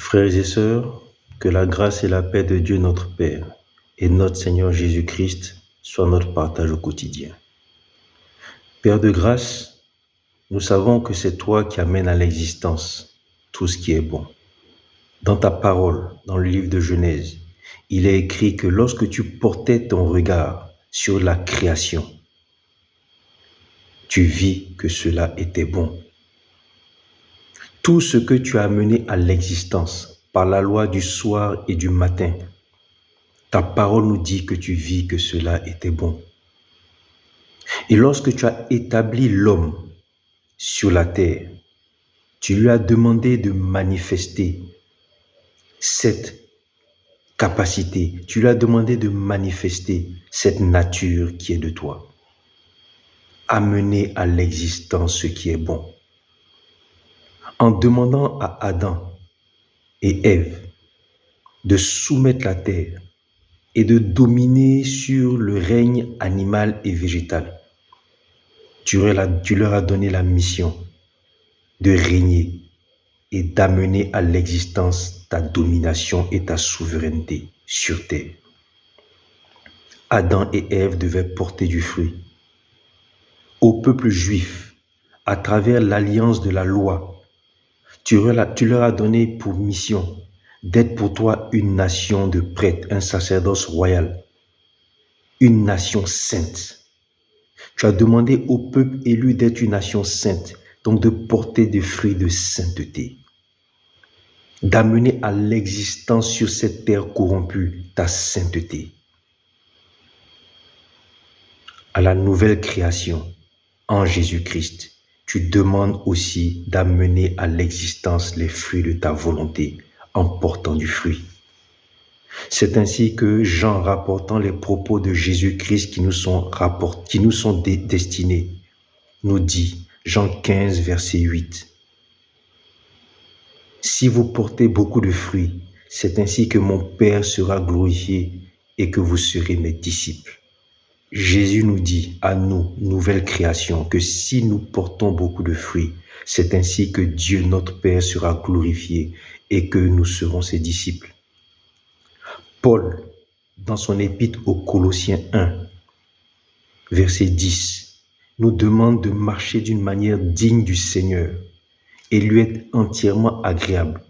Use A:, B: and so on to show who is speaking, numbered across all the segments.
A: Frères et sœurs, que la grâce et la paix de Dieu notre Père et notre Seigneur Jésus-Christ soient notre partage au quotidien. Père de grâce, nous savons que c'est toi qui amènes à l'existence tout ce qui est bon. Dans ta parole, dans le livre de Genèse, il est écrit que lorsque tu portais ton regard sur la création, tu vis que cela était bon. Tout ce que tu as amené à l'existence par la loi du soir et du matin, ta parole nous dit que tu vis que cela était bon. Et lorsque tu as établi l'homme sur la terre, tu lui as demandé de manifester cette capacité, tu lui as demandé de manifester cette nature qui est de toi. Amener à l'existence ce qui est bon. En demandant à Adam et Ève de soumettre la terre et de dominer sur le règne animal et végétal, tu leur as donné la mission de régner et d'amener à l'existence ta domination et ta souveraineté sur terre. Adam et Ève devaient porter du fruit. Au peuple juif, à travers l'alliance de la loi, tu leur as donné pour mission d'être pour toi une nation de prêtres, un sacerdoce royal, une nation sainte. Tu as demandé au peuple élu d'être une nation sainte, donc de porter des fruits de sainteté, d'amener à l'existence sur cette terre corrompue ta sainteté. À la nouvelle création en Jésus-Christ, tu demandes aussi d'amener à l'existence les fruits de ta volonté en portant du fruit. C'est ainsi que Jean, rapportant les propos de Jésus-Christ qui nous sont destinés, nous dit, Jean 15, verset 8, « Si vous portez beaucoup de fruits, c'est ainsi que mon Père sera glorifié et que vous serez mes disciples. » Jésus nous dit à nous, nouvelle création, que si nous portons beaucoup de fruits, c'est ainsi que Dieu, notre Père, sera glorifié et que nous serons ses disciples. Paul, dans son épître aux Colossiens 1, verset 10, nous demande de marcher d'une manière digne du Seigneur et lui être entièrement agréable,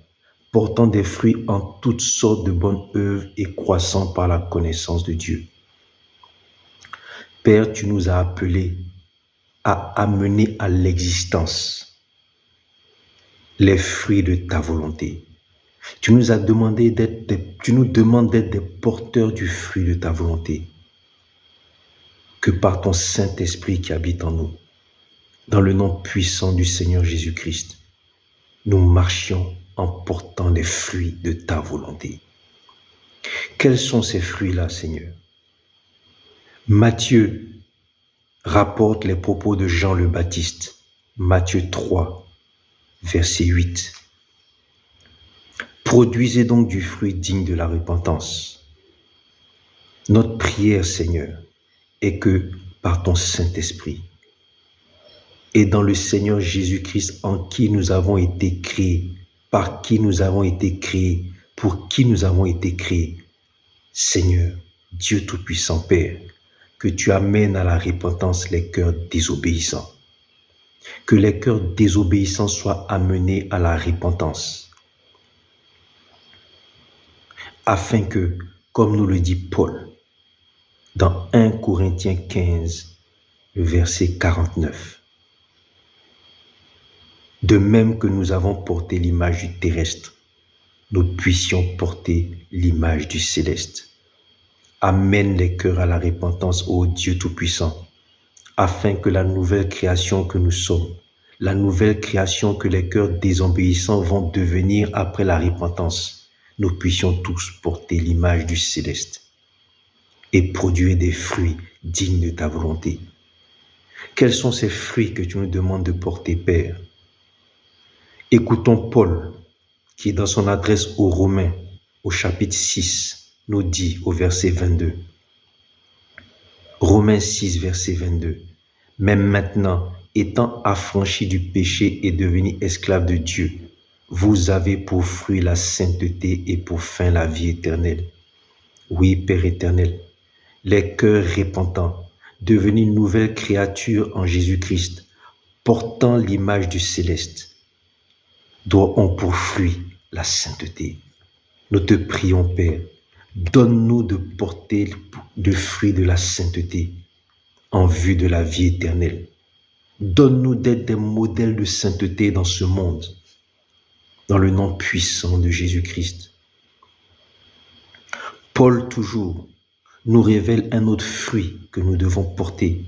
A: portant des fruits en toutes sortes de bonnes œuvres et croissant par la connaissance de Dieu. Père, tu nous as appelés à amener à l'existence les fruits de ta volonté. Tu nous demandes d'être des porteurs du fruit de ta volonté. Que par ton Saint-Esprit qui habite en nous, dans le nom puissant du Seigneur Jésus-Christ, nous marchions en portant les fruits de ta volonté. Quels sont ces fruits-là, Seigneur? Matthieu rapporte les propos de Jean le Baptiste, Matthieu 3, verset 8. Produisez donc du fruit digne de la repentance. Notre prière, Seigneur, est que par ton Saint-Esprit et dans le Seigneur Jésus-Christ en qui nous avons été créés, par qui nous avons été créés, pour qui nous avons été créés, Seigneur, Dieu Tout-Puissant Père, que tu amènes à la repentance les cœurs désobéissants. Que les cœurs désobéissants soient amenés à la repentance. Afin que, comme nous le dit Paul, dans 1 Corinthiens 15, le verset 49, de même que nous avons porté l'image du terrestre, nous puissions porter l'image du céleste. Amène les cœurs à la repentance, ô Dieu Tout-Puissant, afin que la nouvelle création que nous sommes, la nouvelle création que les cœurs désobéissants vont devenir après la repentance, nous puissions tous porter l'image du céleste et produire des fruits dignes de ta volonté. Quels sont ces fruits que tu nous demandes de porter, Père? Écoutons Paul, qui dans son adresse aux Romains, au chapitre 6, nous dit au verset 22. Romains 6, verset 22. Même maintenant, étant affranchi du péché et devenu esclave de Dieu, vous avez pour fruit la sainteté et pour fin la vie éternelle. Oui, Père éternel, les cœurs repentants, devenus nouvelles créatures en Jésus-Christ, portant l'image du céleste, ont pour fruit la sainteté. Nous te prions, Père, donne-nous de porter le fruit de la sainteté en vue de la vie éternelle. Donne-nous d'être des modèles de sainteté dans ce monde, dans le nom puissant de Jésus-Christ. Paul, toujours, nous révèle un autre fruit que nous devons porter.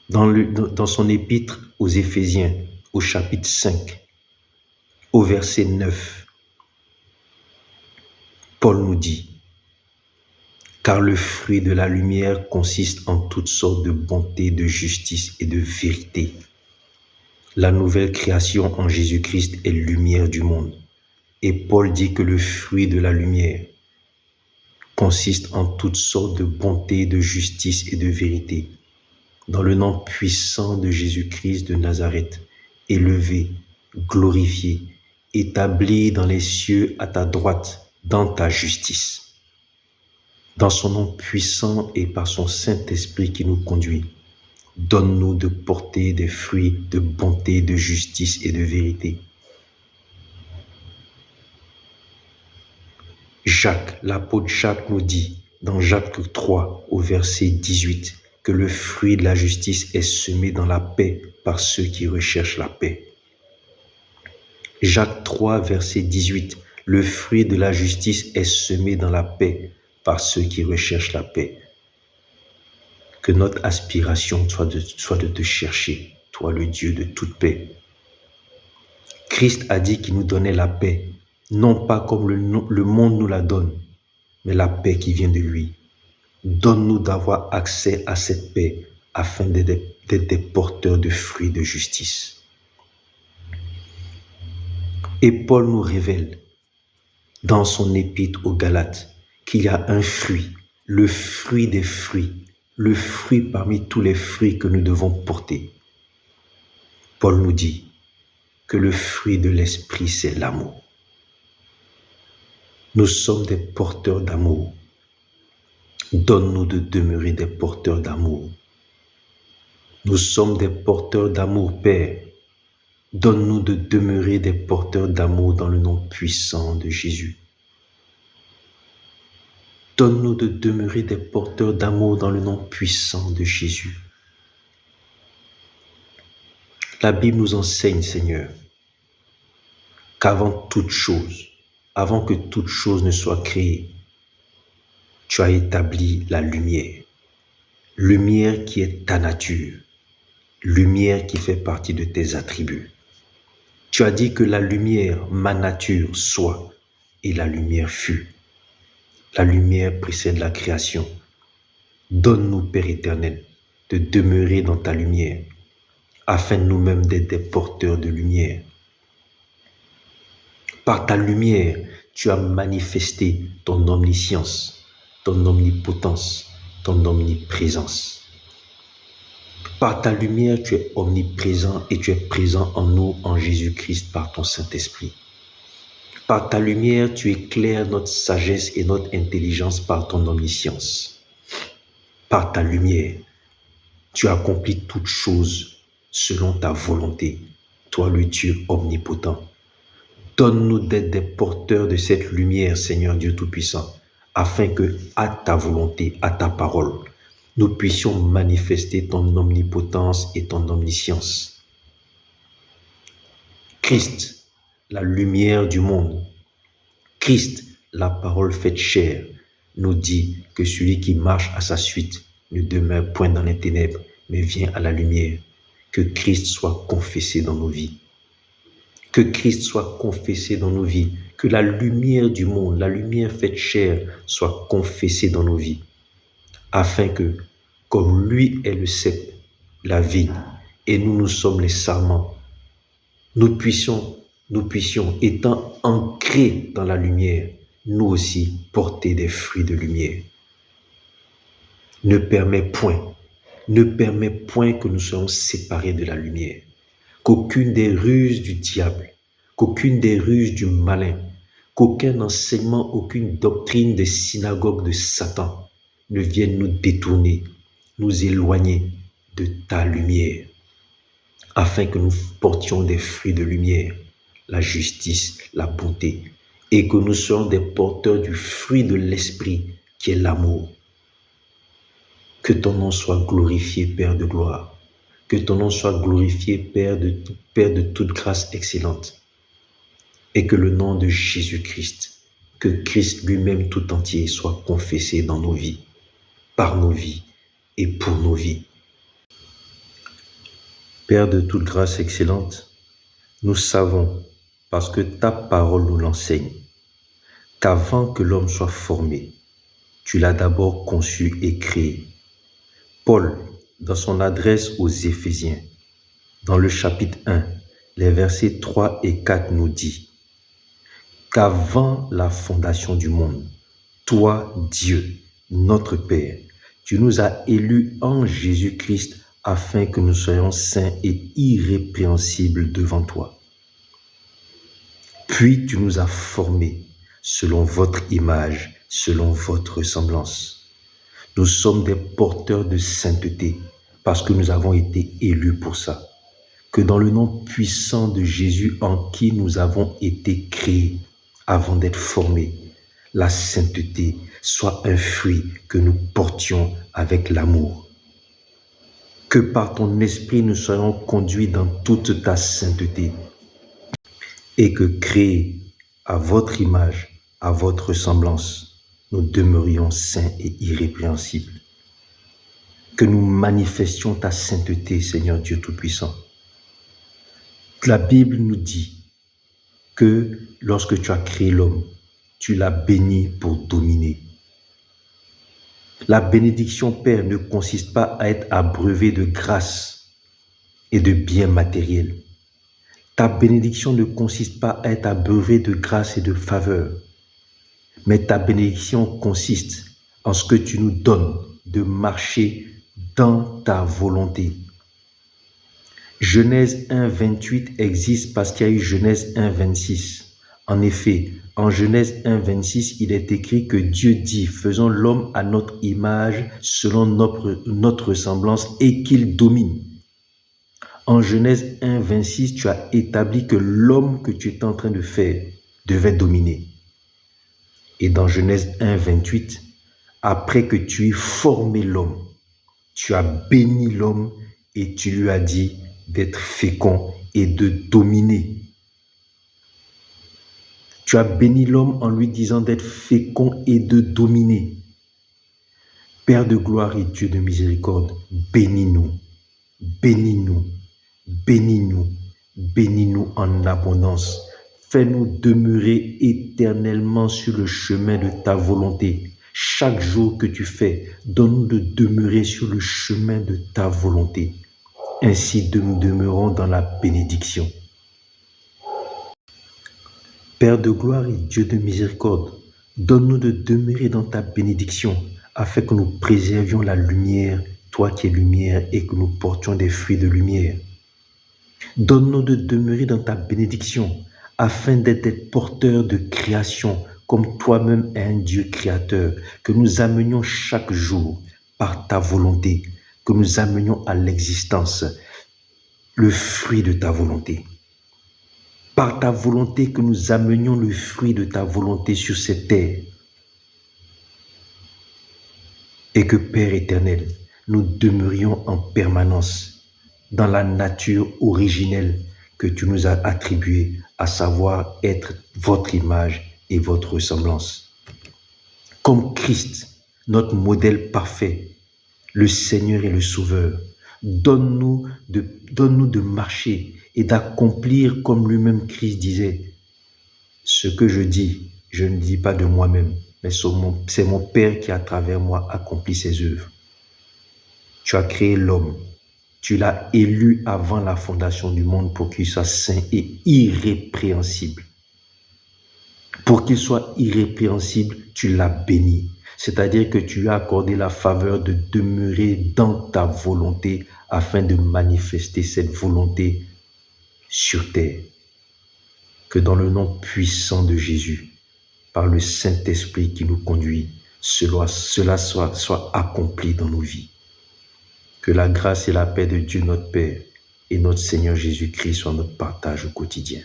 A: Dans son épître aux Éphésiens, au chapitre 5, au verset 9, Paul nous dit « Car le fruit de la lumière consiste en toutes sortes de bonté, de justice et de vérité. » La nouvelle création en Jésus-Christ est lumière du monde. Et Paul dit que le fruit de la lumière consiste en toutes sortes de bonté, de justice et de vérité. Dans le nom puissant de Jésus-Christ de Nazareth, élevé, glorifié, établi dans les cieux à ta droite, dans ta justice. Dans son nom puissant et par son Saint-Esprit qui nous conduit, donne-nous de porter des fruits de bonté, de justice et de vérité. Jacques, l'apôtre Jacques nous dit dans Jacques 3 au verset 18 que le fruit de la justice est semé dans la paix par ceux qui recherchent la paix. Jacques 3 verset 18, le fruit de la justice est semé dans la paix par ceux qui recherchent la paix. Que notre aspiration soit de te chercher, toi le Dieu de toute paix. Christ a dit qu'il nous donnait la paix, non pas comme le monde nous la donne, mais la paix qui vient de lui. Donne-nous d'avoir accès à cette paix afin d'être des porteurs de fruits de justice. Et Paul nous révèle dans son épître aux Galates qu'il y a un fruit, le fruit des fruits, le fruit parmi tous les fruits que nous devons porter. Paul nous dit que le fruit de l'esprit, c'est l'amour. Nous sommes des porteurs d'amour. Donne-nous de demeurer des porteurs d'amour. Nous sommes des porteurs d'amour, Père. Donne-nous de demeurer des porteurs d'amour dans le nom puissant de Jésus. Donne-nous de demeurer des porteurs d'amour dans le nom puissant de Jésus. La Bible nous enseigne, Seigneur, qu'avant toute chose, avant que toute chose ne soit créée, tu as établi la lumière. Lumière qui est ta nature. Lumière qui fait partie de tes attributs. Tu as dit que la lumière, ma nature, soit, et la lumière fut. La lumière précède la création. Donne-nous, Père éternel, de demeurer dans ta lumière, afin nous-mêmes d'être des porteurs de lumière. Par ta lumière, tu as manifesté ton omniscience, ton omnipotence, ton omniprésence. Par ta lumière, tu es omniprésent et tu es présent en nous, en Jésus-Christ, par ton Saint-Esprit. Par ta lumière, tu éclaires notre sagesse et notre intelligence par ton omniscience. Par ta lumière, tu accomplis toutes choses selon ta volonté, toi le Dieu omnipotent. Donne-nous d'être des porteurs de cette lumière, Seigneur Dieu Tout-Puissant, afin que, à ta volonté, à ta parole, nous puissions manifester ton omnipotence et ton omniscience. Christ, la lumière du monde, Christ, la parole faite chair, nous dit que celui qui marche à sa suite ne demeure point dans les ténèbres, mais vient à la lumière. Que Christ soit confessé dans nos vies. Que Christ soit confessé dans nos vies. Que la lumière du monde, la lumière faite chair, soit confessée dans nos vies. Afin que, comme lui est le cep, la vie, et nous sommes les sarments, nous puissions, étant ancrés dans la lumière, nous aussi porter des fruits de lumière. Ne permets point que nous soyons séparés de la lumière, qu'aucune des ruses du diable, qu'aucune des ruses du malin, qu'aucun enseignement, aucune doctrine des synagogues de Satan ne vienne nous détourner, nous éloigner de ta lumière, afin que nous portions des fruits de lumière, la justice, la bonté, et que nous soyons des porteurs du fruit de l'esprit qui est l'amour. Que ton nom soit glorifié, Père de gloire. Que ton nom soit glorifié, Père de toute grâce excellente. Et que le nom de Jésus-Christ, que Christ lui-même tout entier soit confessé dans nos vies, par nos vies et pour nos vies. Père de toute grâce excellente, nous savons, parce que ta parole nous l'enseigne, qu'avant que l'homme soit formé, tu l'as d'abord conçu et créé. Paul, dans son adresse aux Éphésiens, dans le chapitre 1, les versets 3 et 4 nous dit qu'avant la fondation du monde, toi, Dieu, notre Père, tu nous as élus en Jésus-Christ afin que nous soyons saints et irrépréhensibles devant toi. Puis tu nous as formés selon votre image, selon votre ressemblance. Nous sommes des porteurs de sainteté parce que nous avons été élus pour ça. Que dans le nom puissant de Jésus en qui nous avons été créés avant d'être formés, la sainteté soit un fruit que nous portions avec l'amour. Que par ton esprit nous soyons conduits dans toute ta sainteté et que créés à votre image, à votre ressemblance, nous demeurions saints et irrépréhensibles. Que nous manifestions ta sainteté, Seigneur Dieu Tout-Puissant. La Bible nous dit que lorsque tu as créé l'homme, tu l'as béni pour dominer. La bénédiction, Père, ne consiste pas à être abreuvé de grâce et de biens matériels. Ta bénédiction ne consiste pas à être abreuvé de grâce et de faveur. Mais ta bénédiction consiste en ce que tu nous donnes de marcher dans ta volonté. Genèse 1, 28 existe parce qu'il y a eu Genèse 1, 26. En effet, en Genèse 1, 26, il est écrit que Dieu dit « Faisons l'homme à notre image, selon notre ressemblance, et qu'il domine ». En Genèse 1, 26, tu as établi que l'homme que tu étais en train de faire devait dominer. Et dans Genèse 1, 28, après que tu aies formé l'homme, tu as béni l'homme et tu lui as dit d'être fécond et de dominer. Tu as béni l'homme en lui disant d'être fécond et de dominer. Père de gloire et Dieu de miséricorde, bénis-nous, bénis-nous, bénis-nous, bénis-nous en abondance. Fais-nous demeurer éternellement sur le chemin de ta volonté. Chaque jour que tu fais, donne-nous de demeurer sur le chemin de ta volonté. Ainsi nous demeurons dans la bénédiction. Père de gloire et Dieu de miséricorde, donne-nous de demeurer dans ta bénédiction afin que nous préservions la lumière, toi qui es lumière, et que nous portions des fruits de lumière. Donne-nous de demeurer dans ta bénédiction afin d'être porteurs de création, comme toi-même es un Dieu créateur, que nous amenions chaque jour par ta volonté, que nous amenions à l'existence le fruit de ta volonté. Par ta volonté, que nous amenions le fruit de ta volonté sur cette terre. Et que, Père éternel, nous demeurions en permanence dans la nature originelle que tu nous as attribuée, à savoir être votre image et votre ressemblance. Comme Christ, notre modèle parfait, le Seigneur et le Sauveur, donne-nous de marcher et d'accomplir comme lui-même Christ disait. Ce que je dis, je ne dis pas de moi-même, mais c'est mon Père qui à travers moi accomplit ses œuvres. Tu as créé l'homme. Tu l'as élu avant la fondation du monde pour qu'il soit saint et irrépréhensible. Pour qu'il soit irrépréhensible, tu l'as béni. C'est-à-dire que tu lui as accordé la faveur de demeurer dans ta volonté afin de manifester cette volonté sur terre. que dans le nom puissant de Jésus, par le Saint-Esprit qui nous conduit, cela soit accompli dans nos vies. Que la grâce et la paix de Dieu notre Père et notre Seigneur Jésus-Christ soient notre partage au quotidien.